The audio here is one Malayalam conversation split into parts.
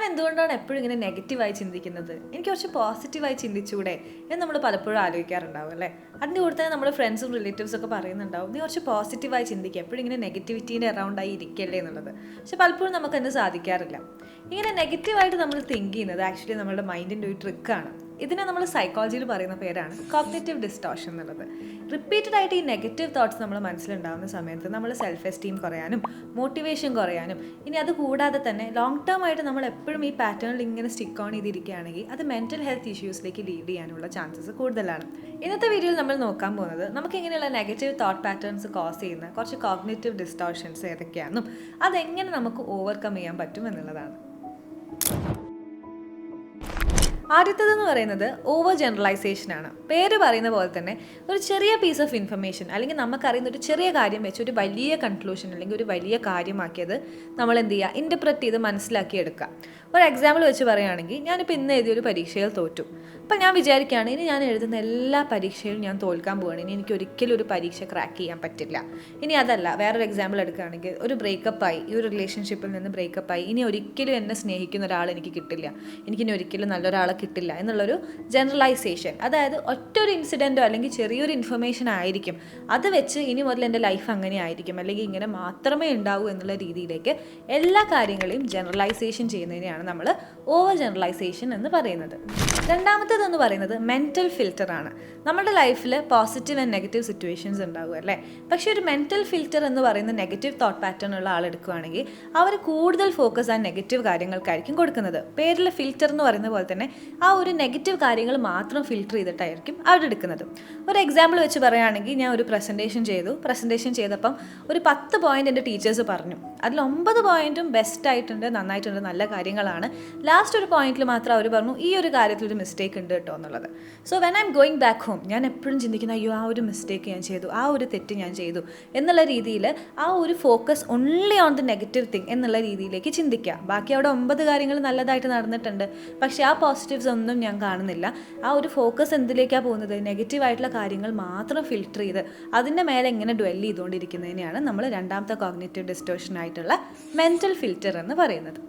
എന്തുകൊണ്ടാണ് എപ്പോഴും ഇങ്ങനെ നെഗറ്റീവായി ചിന്തിക്കുന്നത്? എനിക്ക് കുറച്ച് പോസിറ്റീവായി ചിന്തിച്ചൂടെ എന്ന് നമ്മൾ പലപ്പോഴും ആലോചിക്കാറുണ്ടാവും അല്ലേ? അതിൻ്റെ കൂടെ തന്നെ നമ്മുടെ ഫ്രണ്ട്സും റിലേറ്റീവ്സും ഒക്കെ പറയുന്നുണ്ടാവും, നീ കുറച്ച് പോസിറ്റീവായി ചിന്തിക്കുക, എപ്പോഴും ഇങ്ങനെ നെഗറ്റിവിറ്റീൻ്റെ അറൗണ്ടായി ഇരിക്കല്ലേ എന്നുള്ളത്. പക്ഷെ പലപ്പോഴും നമുക്കത് സാധിക്കാറില്ല. ഇങ്ങനെ നെഗറ്റീവായിട്ട് നമ്മൾ തിങ്ക് ചെയ്യുന്നത് ആക്ച്വലി നമ്മുടെ മൈൻഡിൻ്റെ ഒരു ട്രിക്കാണ്. ഇതിനെ നമ്മൾ സൈക്കോളജിയിൽ പറയുന്ന പേരാണ് കോഗ്നിറ്റീവ് ഡിസ്റ്റോർഷൻ എന്നുള്ളത്. റിപ്പീറ്റഡ് ആയിട്ട് ഈ നെഗറ്റീവ് തോട്ട്സ് നമ്മൾ മനസ്സിലുണ്ടാകുന്ന സമയത്ത് നമ്മൾ സെൽഫ് എസ്റ്റീം കുറയാനും മോട്ടിവേഷൻ കുറയാനും, ഇനി അത് കൂടാതെ തന്നെ ലോങ് ടേം ആയിട്ട് നമ്മൾ എപ്പോഴും ഈ പാറ്റേണിൽ ഇങ്ങനെ സ്റ്റിക്ക് ഓൺ ചെയ്തിരിക്കുകയാണെങ്കിൽ അത് മെൻറ്റൽ ഹെൽത്ത് ഇഷ്യൂസിലേക്ക് ലീഡ് ചെയ്യാനുള്ള ചാൻസസ് കൂടുതലാണ്. ഇന്നത്തെ വീഡിയോയിൽ നമ്മൾ നോക്കാൻ പോകുന്നത് നമുക്ക് ഇങ്ങനെയുള്ള നെഗറ്റീവ് തോട്ട് പാറ്റേൺസ് കോസ് ചെയ്യുന്ന കുറച്ച് കോഗ്നിറ്റീവ് ഡിസ്റ്റോർഷൻസ് ഏതൊക്കെയാണെന്നും അതെങ്ങനെ നമുക്ക് ഓവർകം ചെയ്യാൻ പറ്റും എന്നുള്ളതാണ്. ആദ്യത്തേതെന്ന് പറയുന്നത് ഓവർ ജനറലൈസേഷൻ ആണ്. പേര് പറയുന്ന പോലെ തന്നെ ഒരു ചെറിയ പീസ് ഓഫ് ഇൻഫർമേഷൻ അല്ലെങ്കിൽ നമുക്കറിയുന്ന ഒരു ചെറിയ കാര്യം വെച്ച് ഒരു വലിയ കൺക്ലൂഷൻ അല്ലെങ്കിൽ ഒരു വലിയ കാര്യമാക്കിയത് നമ്മൾ എന്ത് ചെയ്യുക, ഇൻ്റർപ്രറ്റ് ചെയ്ത് മനസ്സിലാക്കിയെടുക്കുക. ഒരു എക്സാമ്പിൾ വെച്ച് പറയുകയാണെങ്കിൽ, ഞാനിപ്പോൾ ഇന്ന് എഴുതിയൊരു പരീക്ഷയിൽ തോറ്റു. അപ്പം ഞാൻ വിചാരിക്കുകയാണ്, ഇനി ഞാൻ എഴുതുന്ന എല്ലാ പരീക്ഷയിലും ഞാൻ തോൽക്കാൻ പോവുകയാണ്, ഇനി എനിക്ക് ഒരിക്കലും ഒരു പരീക്ഷ ക്രാക്ക് ചെയ്യാൻ പറ്റില്ല. ഇനി അതല്ല, വേറൊരു എക്സാമ്പിൾ എടുക്കുകയാണെങ്കിൽ, ഒരു ബ്രേക്കപ്പായി, ഈ ഒരു റിലേഷൻഷിപ്പിൽ നിന്ന് ബ്രേക്കപ്പായി, ഇനി ഒരിക്കലും എന്നെ സ്നേഹിക്കുന്ന ഒരാൾ എനിക്ക് കിട്ടില്ല, എനിക്കിനി ഒരിക്കലും നല്ലൊരാളെ കിട്ടില്ല എന്നുള്ളൊരു ജനറലൈസേഷൻ. അതായത് ഒറ്റൊരു ഇൻസിഡൻറ്റോ അല്ലെങ്കിൽ ചെറിയൊരു ഇൻഫർമേഷൻ ആയിരിക്കും, അത് വെച്ച് ഇനി മുതൽ എൻ്റെ ലൈഫ് അങ്ങനെ ആയിരിക്കും അല്ലെങ്കിൽ ഇങ്ങനെ മാത്രമേ ഉണ്ടാവൂ എന്നുള്ള രീതിയിലേക്ക് എല്ലാ കാര്യങ്ങളെയും ജനറലൈസേഷൻ ചെയ്യുന്നതിനെയാണ് നമ്മൾ ഓവർ ജനറലൈസേഷൻ എന്ന് പറയുന്നത്. രണ്ടാമത്തേതെന്ന് പറയുന്നത് മെൻറ്റൽ ഫിൽറ്റർ ആണ്. നമ്മുടെ ലൈഫിൽ പോസിറ്റീവ് ആൻഡ് നെഗറ്റീവ് സിറ്റുവേഷൻസ് ഉണ്ടാകും അല്ലേ? പക്ഷേ ഒരു മെൻറ്റൽ ഫിൽറ്റർ എന്ന് പറയുന്ന നെഗറ്റീവ് തോട്ട് പാറ്റേൺ ഉള്ള ആളെടുക്കുകയാണെങ്കിൽ അവർ കൂടുതൽ ഫോക്കസ് ആ നെഗറ്റീവ് കാര്യങ്ങൾക്കായിരിക്കും കൊടുക്കുന്നത്. പേരിൽ ഫിൽറ്റർ എന്ന് പറയുന്ന പോലെ തന്നെ ആ ഒരു നെഗറ്റീവ് കാര്യങ്ങൾ മാത്രം ഫിൽറ്റർ ചെയ്തിട്ടായിരിക്കും അവരെടുക്കുന്നത്. ഒരു എക്സാമ്പിൾ വെച്ച് പറയുകയാണെങ്കിൽ, ഞാൻ ഒരു പ്രസൻറ്റേഷൻ ചെയ്തപ്പം ഒരു 10 പോയിന്റ് എൻ്റെ ടീച്ചേഴ്സ് പറഞ്ഞു. അതിൽ 9 പോയിന്റും ബെസ്റ്റ് ആയിട്ടുണ്ട്, നന്നായിട്ടുണ്ട്, നല്ല കാര്യങ്ങളാണ്. ലാസ്റ്റ് ഒരു പോയിന്റിൽ മാത്രം അവർ പറഞ്ഞു ഈ ഒരു കാര്യത്തിൽ ഒരു മിസ്റ്റേക്ക് ഉണ്ട് കേട്ടോ എന്നുള്ളത്. So when I am going back home, ഞാൻ എപ്പോഴും ചിന്തിക്കുന്ന അയ്യോ ആ ഒരു മിസ്റ്റേക്ക് ഞാൻ ചെയ്തു, ആ ഒരു തെറ്റ് ഞാൻ ചെയ്തു എന്നുള്ള രീതിയിൽ ആ ഒരു focus only on the negative thing എന്നുള്ള രീതിയിലേക്ക് ചിന്തിക്കുക. ബാക്കി അവിടെ 9 കാര്യങ്ങൾ നല്ലതായിട്ട് നടന്നിട്ടുണ്ട്, പക്ഷേ ആ പോസിറ്റീവ്സ് ഒന്നും ഞാൻ കാണുന്നില്ല. ആ ഒരു ഫോക്കസ് എന്തിലേക്കാണ് പോകുന്നത്? നെഗറ്റീവായിട്ടുള്ള കാര്യങ്ങൾ മാത്രം ഫിൽറ്റർ ചെയ്ത് അതിൻ്റെ മേലെ എങ്ങനെ ഡ്വെല്ല് ചെയ്തുകൊണ്ടിരിക്കുന്നതിനെയാണ് നമ്മൾ രണ്ടാമത്തെ കോഗ്നിറ്റീവ് ഡിസ്റ്റോർഷൻ ആയിട്ടുള്ള മെൻറ്റൽ ഫിൽറ്റർ എന്ന് പറയുന്നത്.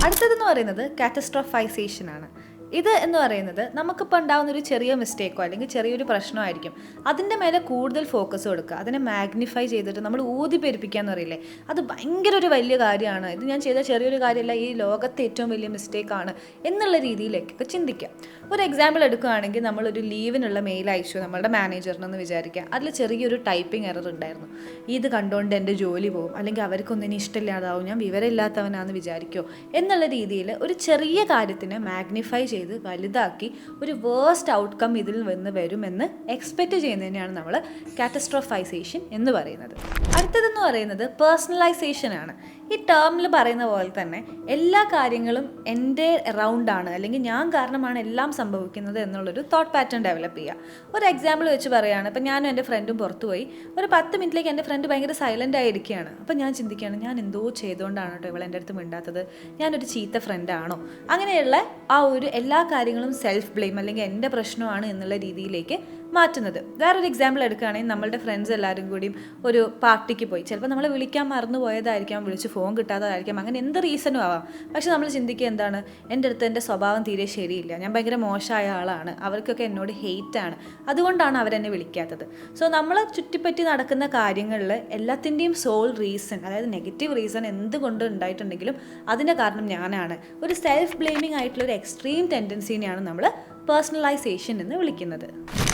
അടുത്തതെന്ന് പറയുന്നത് കാറ്റസ്ട്രോഫൈസേഷൻ ആണ്. ഇത് എന്ന് പറയുന്നത് നമുക്കിപ്പോൾ ഉണ്ടാകുന്ന ഒരു ചെറിയ മിസ്റ്റേക്കോ അല്ലെങ്കിൽ ചെറിയൊരു പ്രശ്നമായിരിക്കും, അതിൻ്റെ മേലെ കൂടുതൽ ഫോക്കസ് കൊടുക്കുക, അതിനെ മാഗ്നിഫൈ ചെയ്തിട്ട് നമ്മൾ ഊതി പെരുപ്പിക്കുക എന്ന് പറയില്ലേ, അത് ഭയങ്കര ഒരു വലിയ കാര്യമാണ്, ഇത് ഞാൻ ചെയ്ത ചെറിയൊരു കാര്യമല്ല, ഈ ലോകത്തെ ഏറ്റവും വലിയ മിസ്റ്റേക്കാണ് എന്നുള്ള രീതിയിലേക്കൊക്കെ ചിന്തിക്കുക. ഒരു എക്സാമ്പിൾ എടുക്കുകയാണെങ്കിൽ, നമ്മളൊരു ലീവിനുള്ള മെയിൽ അയച്ചു നമ്മളുടെ മാനേജറിനെന്ന് വിചാരിക്കുക. അതിൽ ചെറിയൊരു ടൈപ്പിംഗ് എറർ ഉണ്ടായിരുന്നു. ഇത് കണ്ടുകൊണ്ട് എൻ്റെ ജോലി പോകും അല്ലെങ്കിൽ അവർക്കൊന്നിനും ഇഷ്ടമില്ലാതാവും, ഞാൻ വിവരമില്ലാത്തവനാണെന്ന് വിചാരിക്കുമോ എന്നുള്ള രീതിയിൽ ഒരു ചെറിയ കാര്യത്തിന് മാഗ്നിഫൈ ചെയ്ത് വലുതാക്കി ഒരു വേഴ്സ്റ്റ് ഔട്ട്കം ഇതിൽ നിന്ന് വരുമെന്ന് എക്സ്പെക്റ്റ് ചെയ്യുന്നതിനെയാണ് നമ്മൾ കാറ്റസ്ട്രോഫൈസേഷൻ എന്ന് പറയുന്നത്. അടുത്തതെന്ന് പറയുന്നത് പേഴ്സണലൈസേഷൻ ആണ്. ഈ ടേമിൽ പറയുന്ന പോലെ തന്നെ എല്ലാ കാര്യങ്ങളും എൻ്റെ അറൗണ്ടാണ് അല്ലെങ്കിൽ ഞാൻ കാരണമാണ് എല്ലാം സംഭവിക്കുന്നത് എന്നുള്ളൊരു തോട്ട് പാറ്റേൺ ഡെവലപ്പ് ചെയ്യുക. ഒരു എക്സാമ്പിൾ വെച്ച് പറയുകയാണ്, ഇപ്പം ഞാനും എൻ്റെ ഫ്രണ്ടും പുറത്തു പോയി, ഒരു 10 മിനിറ്റിലേക്ക് എൻ്റെ ഫ്രണ്ട് ഭയങ്കര സൈലൻ്റ് ആയിരിക്കുകയാണ്. അപ്പം ഞാൻ ചിന്തിക്കുകയാണ്, ഞാൻ എന്തോ ചെയ്തുകൊണ്ടാണ് കേട്ടോ ഇവൾ എൻ്റെ അടുത്ത് മിണ്ടാത്തത്, ഞാനൊരു ചീത്ത ഫ്രണ്ടാണോ, അങ്ങനെയുള്ള ആ ഒരു എല്ലാ കാര്യങ്ങളും സെൽഫ് ബ്ലെയിം അല്ലെങ്കിൽ എൻ്റെ പ്രശ്നമാണ് എന്നുള്ള രീതിയിലേക്ക് മാറ്റുന്നത്. വേറൊരു എക്സാമ്പിൾ എടുക്കുകയാണെങ്കിൽ, നമ്മളുടെ ഫ്രണ്ട്സ് എല്ലാവരും കൂടിയും ഒരു പാർട്ടിക്ക് പോയി, ചിലപ്പോൾ നമ്മൾ വിളിക്കാൻ മറന്നു പോയതായിരിക്കാം, വിളിച്ച് ഫോൺ കിട്ടാത്തതായിരിക്കാം, അങ്ങനെ എന്ത് റീസണും ആവാം. പക്ഷെ നമ്മൾ ചിന്തിക്കുക എന്താണ്, എൻ്റെ അടുത്ത് എൻ്റെ സ്വഭാവം തീരെ ശരിയില്ല, ഞാൻ ഭയങ്കര മോശമായ ആളാണ്, അവർക്കൊക്കെ എന്നോട് ഹെയ്റ്റാണ്, അതുകൊണ്ടാണ് അവരെന്നെ വിളിക്കാത്തത്. സോ നമ്മൾ ചുറ്റിപ്പറ്റി നടക്കുന്ന കാര്യങ്ങളിൽ എല്ലാത്തിൻ്റെയും സോൾ റീസൺ, അതായത് നെഗറ്റീവ് റീസൺ എന്തുകൊണ്ട് ഉണ്ടായിട്ടുണ്ടെങ്കിലും അതിൻ്റെ കാരണം ഞാനാണ്. ഒരു സെൽഫ് ബ്ലെയിമിംഗ് ആയിട്ടുള്ള ഒരു എക്സ്ട്രീം ടെൻഡൻസിനെയാണ് നമ്മൾ പേഴ്സണലൈസേഷൻ എന്ന് വിളിക്കുന്നത്.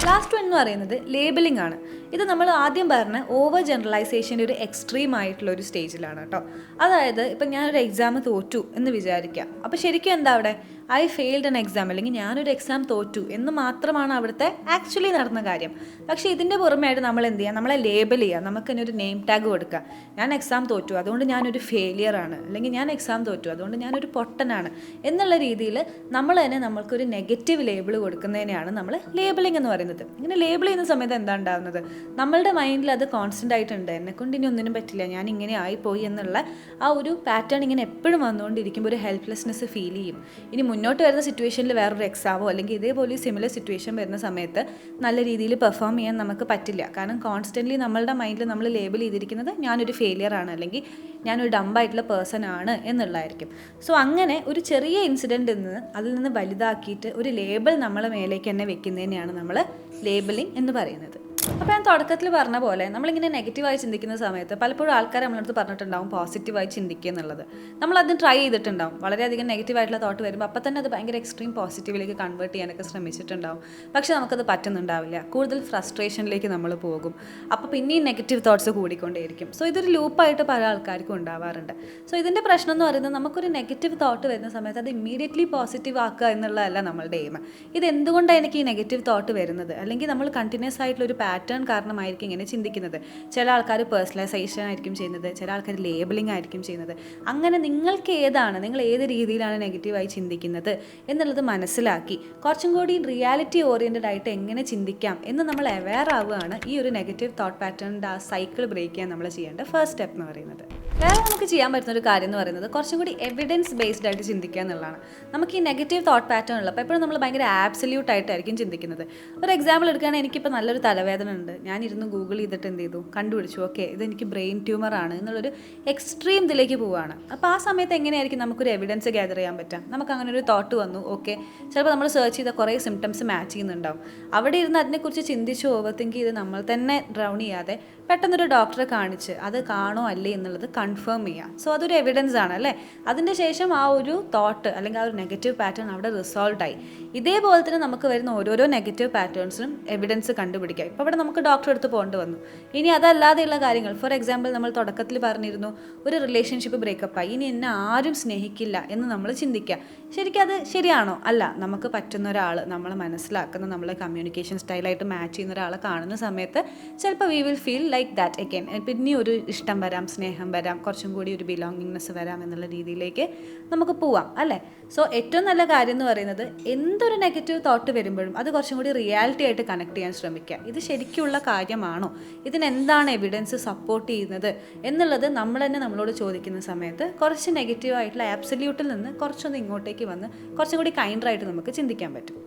ലാസ്റ്റ് വൺ എന്ന് പറയുന്നത് ലേബലിംഗ് ആണ്. ഇത് നമ്മൾ ആദ്യം പറഞ്ഞ ഓവർ ജനറലൈസേഷൻ്റെ ഒരു എക്സ്ട്രീം ആയിട്ടുള്ള ഒരു സ്റ്റേജിലാണ് കേട്ടോ. അതായത് ഇപ്പം ഞാനൊരു എക്സാം തോറ്റു എന്ന് വിചാരിക്കാം, അപ്പോൾ ശരിക്കും എന്താ അവിടെ ഐ ഫെയിൽഡ് എൻ എക്സാം അല്ലെങ്കിൽ ഞാനൊരു എക്സാം തോറ്റു എന്ന് മാത്രമാണ് അവിടുത്തെ ആക്ച്വലി നടന്ന കാര്യം. പക്ഷേ ഇതിൻ്റെ പുറമെയായിട്ട് നമ്മൾ എന്ത് ചെയ്യുക, നമ്മളെ ലേബൽ ചെയ്യുക, നമുക്ക് തന്നെ ഒരു നെയിം ടാഗ് കൊടുക്കുക. ഞാൻ എക്സാം തോറ്റു അതുകൊണ്ട് ഞാനൊരു ഫെയിലിയർ ആണ്, അല്ലെങ്കിൽ ഞാൻ എക്സാം തോറ്റു അതുകൊണ്ട് ഞാനൊരു പൊട്ടനാണ് എന്നുള്ള രീതിയിൽ നമ്മൾ തന്നെ നമ്മൾക്കൊരു നെഗറ്റീവ് ലേബിൾ കൊടുക്കുന്നതിനെയാണ് നമ്മൾ ലേബലിംഗ് എന്ന് പറയുന്നത്. ഇങ്ങനെ ലേബിൾ ചെയ്യുന്ന സമയത്ത് എന്താ ഉണ്ടാകുന്നത്, നമ്മളുടെ മൈൻഡിൽ അത് കോൺസ്റ്റൻ്റ് ആയിട്ടുണ്ട്, എന്നെക്കൊണ്ട് ഇനി ഒന്നിനും പറ്റില്ല, ഞാൻ ഇങ്ങനെ ആയിപ്പോയി എന്നുള്ള ആ ഒരു പാറ്റേൺ ഇങ്ങനെ എപ്പോഴും വന്നുകൊണ്ടിരിക്കുമ്പോൾ ഒരു ഹെൽപ്ലെസ്നെസ് ഫീൽ ചെയ്യും. ഇനി മുന്നോട്ട് വരുന്ന സിറ്റുവേഷനിൽ വേറൊരു എക്സാമോ അല്ലെങ്കിൽ ഇതേപോലെ സിമിലർ സിറ്റുവേഷൻ വരുന്ന സമയത്ത് നല്ല രീതിയിൽ പെർഫോം ചെയ്യാൻ നമുക്ക് പറ്റില്ല. കാരണം കോൺസ്റ്റൻ്റ്ലി നമ്മളുടെ മൈൻഡിൽ നമ്മൾ ലേബിൾ ചെയ്തിരിക്കുന്നത് ഞാനൊരു ഫെയിലിയർ ആണ് അല്ലെങ്കിൽ ഞാനൊരു ഡമ്പായിട്ടുള്ള പേഴ്സൺ ആണ് എന്നുള്ളതായിരിക്കും. സോ അങ്ങനെ ഒരു ചെറിയ ഇൻസിഡൻറ്റിൽ നിന്ന് അതിൽ നിന്ന് വലുതാക്കിയിട്ട് ഒരു ലേബിൾ നമ്മളെ മേലേക്ക് തന്നെ വെക്കുന്നതിനെയാണ് നമ്മൾ ലേബിളിംഗ് എന്ന് പറയുന്നത്. അപ്പോൾ ഞാൻ തുടക്കത്തിൽ പറഞ്ഞ പോലെ നമ്മളിങ്ങനെ നെഗറ്റീവായി ചിന്തിക്കുന്ന സമയത്ത് പലപ്പോഴും ആൾക്കാർ നമ്മളടുത്ത് പറഞ്ഞിട്ടുണ്ടാവും പോസിറ്റീവായി ചിന്തിക്കുക എന്നുള്ളത്. നമ്മളത് ട്രൈ ചെയ്തിട്ടുണ്ടാവും. വളരെയധികം നെഗറ്റീവായിട്ടുള്ള തോട്ട് വരുമ്പോൾ അപ്പം തന്നെ അത് ഭയങ്കര എക്സ്ട്രീം പോസിറ്റീവിലേക്ക് കൺവേർട്ട് ചെയ്യാനൊക്കെ ശ്രമിച്ചിട്ടുണ്ടാവും. പക്ഷേ നമുക്കത് പറ്റുന്നുണ്ടാവില്ല. കൂടുതൽ ഫ്രസ്ട്രേഷനിലേക്ക് നമ്മൾ പോകും. അപ്പോൾ പിന്നെയും നെഗറ്റീവ് തോട്ട്സ് കൂടിക്കൊണ്ടേയിരിക്കും. സോ ഇതൊരു ലൂപ്പായിട്ട് പല ആൾക്കാർക്കും ഉണ്ടാവാറുണ്ട്. സോ ഇതിൻ്റെ പ്രശ്നം എന്ന് പറയുന്നത് നമുക്കൊരു നെഗറ്റീവ് തോട്ട് വരുന്ന സമയത്ത് അത് ഇമ്മീഡിയറ്റ്ലി പോസിറ്റീവ് ആക്കുക എന്നുള്ളതല്ല നമ്മളുടെ എയിം. ഇത് എന്തുകൊണ്ടാണ് എനിക്ക് ഈ നെഗറ്റീവ് തോട്ട് വരുന്നത്, അല്ലെങ്കിൽ നമ്മൾ കണ്ടിന്യൂസ് ആയിട്ടുള്ളൊരു പാറ്റേൺ കാരണമായിരിക്കും ഇങ്ങനെ ചിന്തിക്കുന്നത്. ചില ആൾക്കാർ പേഴ്സണലൈസേഷൻ ആയിരിക്കും ചെയ്യുന്നത്, ചില ആൾക്കാർ ലേബിളിംഗ് ആയിരിക്കും ചെയ്യുന്നത്. അങ്ങനെ നിങ്ങൾക്ക് ഏതാണ്, നിങ്ങൾ ഏത് രീതിയിലാണ് നെഗറ്റീവായി ചിന്തിക്കുന്നത് എന്നുള്ളത് മനസ്സിലാക്കി കുറച്ചും കൂടി റിയാലിറ്റി ഓറിയൻറ്റഡ് ആയിട്ട് എങ്ങനെ ചിന്തിക്കാം എന്ന് നമ്മൾ അവെയർ ആവുകയാണ് ഈ ഒരു നെഗറ്റീവ് തോട്ട് പാറ്റേണിൻ്റെ ആ സൈക്കിൾ ബ്രേക്ക് ചെയ്യാൻ നമ്മൾ ചെയ്യേണ്ട ഫസ്റ്റ് സ്റ്റെപ്പ് എന്ന് പറയുന്നത്. വേറെ നമുക്ക് ചെയ്യാൻ പറ്റുന്ന ഒരു കാര്യം എന്ന് പറയുന്നത് കുറച്ചും കൂടി എവിഡൻസ് ബേസ്ഡ് ആയിട്ട് ചിന്തിക്കുക എന്നുള്ളതാണ്. നമുക്ക് ഈ നെഗറ്റീവ് തോട്ട് പാറ്റേൺ ഉള്ളപ്പോൾ എപ്പോഴും നമ്മൾ ഭയങ്കര ആബ്സല്യൂട്ട് ആയിട്ടായിരിക്കും ചിന്തിക്കുന്നത്. ഒരു എക്സാമ്പിൾ എടുക്കുകയാണെങ്കിൽ എനിക്കിപ്പോൾ നല്ലൊരു തലവേദന ഉണ്ട്, ഞാനിരുന്ന് ഗൂഗിൾ ചെയ്തിട്ട് എന്ത് ചെയ്തു, കണ്ടുപിടിച്ചു ഓക്കെ ഇതെനിക്ക് ബ്രെയിൻ ട്യൂമർ ആണ് എന്നുള്ളൊരു എക്സ്ട്രീം ഇതിലേക്ക് പോവുകയാണ്. അപ്പോൾ ആ സമയത്ത് എങ്ങനെയായിരിക്കും നമുക്കൊരു എവിഡൻസ് ഗ്യാദർ ചെയ്യാൻ പറ്റാം? നമുക്ക് അങ്ങനെ ഒരു തോട്ട് വന്നു, ഓക്കെ ചിലപ്പോൾ നമ്മൾ സെർച്ച് ചെയ്ത കുറേ സിംറ്റംസ് മാച്ച് ചെയ്യുന്നുണ്ടാവും. അവിടെ ഇരുന്ന് അതിനെക്കുറിച്ച് ചിന്തിച്ച് ഓവർ തിങ്ക് ചെയ്ത് നമ്മൾ തന്നെ ഡ്രൗൺ ചെയ്യാതെ പെട്ടെന്നൊരു ഡോക്ടറെ കാണിച്ച് അത് കാണോ അല്ലേ എന്നുള്ളത് കൺഫേം ചെയ്യുക. സോ അതൊരു എവിഡൻസ് ആണ് അല്ലേ. അതിൻ്റെ ശേഷം ആ ഒരു തോട്ട് അല്ലെങ്കിൽ ആ ഒരു നെഗറ്റീവ് പാറ്റേൺ അവിടെ റിസോൾവ് ആയി. ഇതേപോലെ തന്നെ നമുക്ക് വരുന്ന ഓരോരോ നെഗറ്റീവ് പാറ്റേൺസിനും എവിഡൻസ് കണ്ടുപിടിക്കാം. ഇപ്പോൾ ഇവിടെ നമുക്ക് ഡോക്ടറെ അടുത്ത് പോകേണ്ടി വന്നു. ഇനി അതല്ലാതെയുള്ള കാര്യങ്ങൾ, ഫോർ എക്സാമ്പിൾ നമ്മൾ തുടക്കത്തിൽ പറഞ്ഞിരുന്നു ഒരു റിലേഷൻഷിപ്പ് ബ്രേക്കപ്പായി, ഇനി എന്നെ ആരും സ്നേഹിക്കില്ല എന്ന് നമ്മൾ ചിന്തിക്കുക. ശരിക്കും അത് ശരിയാണോ? അല്ല. നമുക്ക് പറ്റുന്ന ഒരാൾ, നമ്മളെ മനസ്സിലാക്കുന്ന, നമ്മളെ കമ്മ്യൂണിക്കേഷൻ സ്റ്റൈലായിട്ട് മാച്ച് ചെയ്യുന്ന ഒരാളെ കാണുന്ന സമയത്ത് ചിലപ്പോൾ we will feel like that again. പിന്നെ ഒരു ഇഷ്ടം വരാം, സ്നേഹം വരാം, കുറച്ചും കൂടി ഒരു ബിലോങ്ങിങ്നെസ് വരാം എന്നുള്ള രീതിയിലേക്ക് നമുക്ക് പോവാം അല്ലേ. സോ ഏറ്റവും നല്ല കാര്യം എന്ന് പറയുന്നത് എന്തൊരു നെഗറ്റീവ് തോട്ട് വരുമ്പോഴും അത് കുറച്ചും കൂടി റിയാലിറ്റി ആയിട്ട് കണക്ട് ചെയ്യാൻ ശ്രമിക്കുക. ഇത് ശരിക്കുള്ള കാര്യമാണോ, ഇതിനെന്താണ് എവിഡൻസ് സപ്പോർട്ട് ചെയ്യുന്നത് എന്നുള്ളത് നമ്മൾ തന്നെ നമ്മളോട് ചോദിക്കുന്ന സമയത്ത് കുറച്ച് നെഗറ്റീവായിട്ടുള്ള ആബ്സല്യൂട്ടിൽ നിന്ന് കുറച്ചൊന്ന് ഇങ്ങോട്ടേക്ക് വന്ന് കുറച്ചും കൂടി കൈൻഡറായിട്ട് നമുക്ക് ചിന്തിക്കാൻ പറ്റും.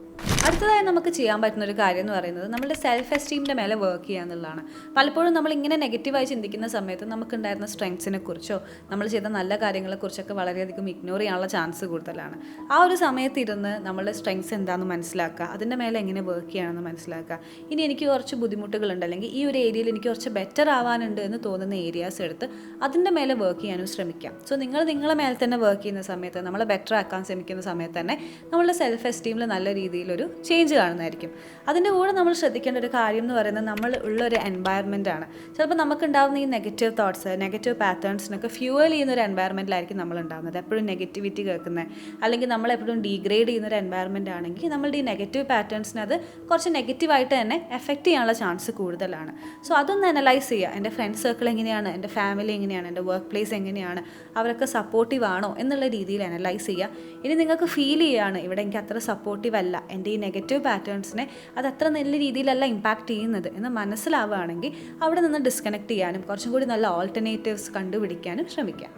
അടുത്തതായി നമുക്ക് ചെയ്യാൻ പറ്റുന്ന ഒരു കാര്യം എന്ന് പറയുന്നത് നമ്മുടെ സെൽഫ് എസ്റ്റീമിൻ്റെ മേലെ വർക്ക് ചെയ്യുക എന്നുള്ളതാണ്. പലപ്പോഴും നമ്മളിങ്ങനെ നെഗറ്റീവായി ചിന്തിക്കുന്ന സമയത്ത് നമുക്കുണ്ടായിരുന്ന സ്ട്രെങ്സിനെ കുറിച്ചോ നമ്മൾ ചെയ്ത നല്ല കാര്യങ്ങളെക്കുറിച്ചൊക്കെ വളരെയധികം ഇഗ്നോർ ചെയ്യാനുള്ള ചാൻസ് കൂടുതലാണ്. ആ ഒരു സമയത്ത് ഇരുന്ന് നമ്മളുടെ സ്ട്രെങ്സ് എന്താണെന്ന് മനസ്സിലാക്കുക, അതിൻ്റെ മേലെ എങ്ങനെ വർക്ക് ചെയ്യണമെന്ന് മനസ്സിലാക്കുക. ഇനി എനിക്ക് കുറച്ച് ബുദ്ധിമുട്ടുകളുണ്ട് അല്ലെങ്കിൽ ഈ ഒരു ഏരിയയിൽ എനിക്ക് കുറച്ച് ബെറ്റർ ആവാനുണ്ട് എന്ന് തോന്നുന്ന ഏരിയാസ് എടുത്ത് അതിൻ്റെ മേലെ വർക്ക് ചെയ്യാനും ശ്രമിക്കാം. സോ നിങ്ങളെ മേലെ തന്നെ വർക്ക് ചെയ്യുന്ന സമയത്ത്, നമ്മളെ ബെറ്റർ ആക്കാൻ ശ്രമിക്കുന്ന സമയത്ത് തന്നെ നമ്മളുടെ സെൽഫ് എസ്റ്റീമിൽ നല്ല രീതിയിലൊരു ചേഞ്ച് കാണുന്നതായിരിക്കും. അതിൻ്റെ കൂടെ നമ്മൾ ശ്രദ്ധിക്കേണ്ട ഒരു കാര്യം എന്ന് പറയുന്നത് നമ്മൾ ഉള്ളൊരു എൻവയറമെൻ്റ് ആണ്. ചിലപ്പോൾ നമുക്കുണ്ടാകുന്ന ഈ നെഗറ്റീവ് തോട്ട്സ്, നെഗറ്റീവ് പാറ്റേൺസിനൊക്കെ ഫ്യൂവൽ ചെയ്യുന്ന ഒരു എൻവയറമെൻറ്റിലായിരിക്കും നമ്മൾ ഉണ്ടാകുന്നത്. എപ്പോഴും നെഗറ്റിവിറ്റി കേൾക്കുന്നത് അല്ലെങ്കിൽ നമ്മളെപ്പോഴും ഡീഗ്രേഡ് ചെയ്യുന്ന ഒരു എൻവയറമെൻ്റ് ആണെങ്കിൽ നമ്മളുടെ ഈ നെഗറ്റീവ് പാറ്റേൺസിന് അത് കുറച്ച് നെഗറ്റീവായിട്ട് തന്നെ എഫക്റ്റ് ചെയ്യാനുള്ള ചാൻസ് കൂടുതലാണ്. സോ അതൊന്ന് അനലൈസ് ചെയ്യുക. എൻ്റെ ഫ്രണ്ട് സർക്കിൾ എങ്ങനെയാണ്, എൻ്റെ ഫാമിലി എങ്ങനെയാണ്, എൻ്റെ വർക്ക് പ്ലേസ് എങ്ങനെയാണ്, അവരൊക്കെ സപ്പോർട്ടീവ് ആണോ എന്നുള്ള രീതിയിൽ അനലൈസ് ചെയ്യുക. ഇനി നിങ്ങൾക്ക് ഫീൽ ചെയ്യുകയാണ് ഇവിടെ എനിക്ക് അത്ര സപ്പോർട്ടീവ് അല്ല, എൻ്റെ ഈ നെഗറ്റീവ് പാറ്റേൺസിനെ അത് അത്ര നല്ല രീതിയിലല്ല ഇമ്പാക്റ്റ് ചെയ്യുന്നത് എന്ന് മനസ്സിലാവുകയാണെങ്കിൽ അവിടെ നിന്ന് ഡിസ്കണക്ട് ചെയ്യാനും കുറച്ചും കൂടി നല്ല ഓൾട്ടർനേറ്റീവ്സ് കണ്ടുപിടിക്കാനും ശ്രമിക്കാം.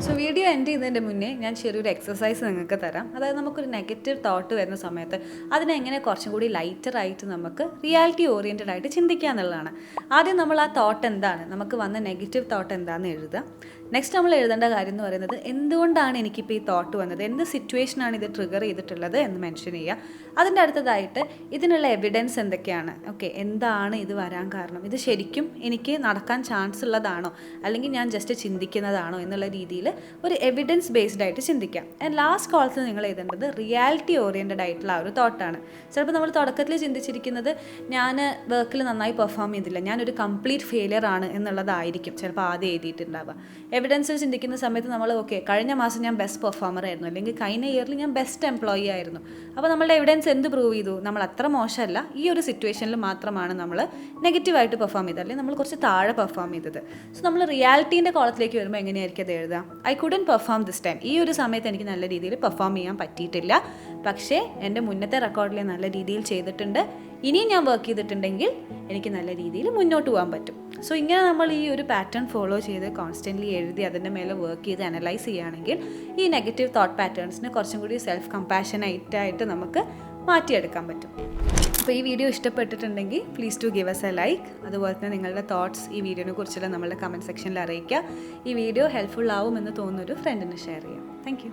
സോ വീഡിയോ എൻഡ് ചെയ്യുന്നതിൻ്റെ മുന്നേ ഞാൻ ചെറിയൊരു എക്സസൈസ് നിങ്ങൾക്ക് തരാം. അതായത് നമുക്കൊരു നെഗറ്റീവ് തോട്ട് വരുന്ന സമയത്ത് അതിനെങ്ങനെ കുറച്ചും കൂടി ലൈറ്ററായിട്ട് നമുക്ക് റിയാലിറ്റി ഓറിയൻറ്റഡ് ആയിട്ട് ചിന്തിക്കുക എന്നുള്ളതാണ്. ആദ്യം നമ്മൾ ആ തോട്ട് എന്താണ്, നമുക്ക് വന്ന നെഗറ്റീവ് തോട്ട് എന്താണെന്ന് എഴുതുക. നെക്സ്റ്റ് നമ്മൾ എഴുതേണ്ട കാര്യം എന്ന് പറയുന്നത് എന്തുകൊണ്ടാണ് എനിക്കിപ്പോൾ ഈ തോട്ട് വന്നത്, എന്ത് സിറ്റുവേഷനാണ് ഇത് ട്രിഗർ ചെയ്തിട്ടുള്ളത് എന്ന് മെൻഷൻ ചെയ്യുക. അതിൻ്റെ അടുത്തതായിട്ട് ഇതിനുള്ള എവിഡൻസ് എന്തൊക്കെയാണ്, ഓക്കെ എന്താണ് ഇത് വരാൻ കാരണം, ഇത് ശരിക്കും എനിക്ക് നടക്കാൻ ചാൻസ് ഉള്ളതാണോ അല്ലെങ്കിൽ ഞാൻ ജസ്റ്റ് ചിന്തിക്കുന്നതാണോ എന്നുള്ള രീതിയിൽ ഒരു എവിഡൻസ് ബേസ്ഡ് ആയിട്ട് ചിന്തിക്കാം. ആൻഡ് ലാസ്റ്റ് കോളത്തിൽ നിങ്ങൾ എഴുതേണ്ടത് റിയാലിറ്റി ഓറിയൻറ്റഡ് ആയിട്ടുള്ള ആ ഒരു തോട്ടാണ്. ചിലപ്പോൾ നമ്മൾ തുടക്കത്തിൽ ചിന്തിച്ചിരിക്കുന്നത് ഞാൻ വർക്കിൽ നന്നായി പെർഫോം ചെയ്തില്ല, ഞാനൊരു കംപ്ലീറ്റ് ഫെയിലിയർ ആണ് എന്നുള്ളതായിരിക്കും ചിലപ്പോൾ ആദ്യം എഴുതിയിട്ടുണ്ടാവുക. എവിഡൻസിൽ ചിന്തിക്കുന്ന സമയത്ത് നമ്മൾ ഓക്കെ കഴിഞ്ഞ മാസം ഞാൻ ബെസ്റ്റ് പെർഫോമർ ആയിരുന്നു അല്ലെങ്കിൽ കഴിഞ്ഞ ഇയറിൽ ഞാൻ ബെസ്റ്റ് എംപ്ലോയി ആയിരുന്നു. അപ്പോൾ നമ്മളുടെ എവിഡൻസ് എന്ത് പ്രൂവ് ചെയ്തു, നമ്മൾ അത്ര മോശമല്ല, ഈ ഒരു സിറ്റുവേഷനിൽ മാത്രമാണ് നമ്മൾ നെഗറ്റീവായിട്ട് പെർഫോം ചെയ്തത് അല്ലെങ്കിൽ നമ്മൾ കുറച്ച് താഴെ പെർഫോം ചെയ്തത്. സോ നമ്മൾ റിയാലിറ്റീൻ്റെ കോളത്തിലേക്ക് വരുമ്പോൾ എങ്ങനെയായിരിക്കും അത് എഴുതുക, I couldn't perform this time, ഈ ഒരു സമയത്ത് എനിക്ക് നല്ല രീതിയിൽ പെർഫോം ചെയ്യാൻ പറ്റിയിട്ടില്ല, പക്ഷേ എൻ്റെ മുന്നത്തെ റെക്കോർഡിൽ നല്ല രീതിയിൽ ചെയ്തിട്ടുണ്ട്, ഇനിയും ഞാൻ വർക്ക് ചെയ്തിട്ടുണ്ടെങ്കിൽ എനിക്ക് നല്ല രീതിയിൽ മുന്നോട്ട് പോകാൻ പറ്റും. സോ ഇങ്ങനെ നമ്മൾ ഈ ഒരു പാറ്റേൺ ഫോളോ ചെയ്ത് കോൺസ്റ്റൻ്റ്ലി എഴുതി അതിൻ്റെ മേലെ വർക്ക് ചെയ്ത് അനലൈസ് ചെയ്യുകയാണെങ്കിൽ ഈ നെഗറ്റീവ് തോട്ട് പാറ്റേൺസിനെ കുറച്ചും കൂടി സെൽഫ് കമ്പാഷനായിട്ടായിട്ട് നമുക്ക് മാറ്റിയെടുക്കാൻ പറ്റും. അപ്പോൾ ഈ വീഡിയോ ഇഷ്ടപ്പെട്ടിട്ടുണ്ടെങ്കിൽ please to give us a like. അതുപോലെ തന്നെ നിങ്ങളുടെ തോട്ട്സ് ഈ വീഡിയോനെ കുറിച്ചുള്ള നമ്മളുടെ കമൻറ്റ് സെക്ഷനിൽ അറിയിക്കുക. ഈ വീഡിയോ ഹെൽപ്ഫുൾ ആവുമെന്ന് തോന്നുന്നൊരു ഫ്രണ്ടിന് ഷെയർ ചെയ്യാം. Thank you.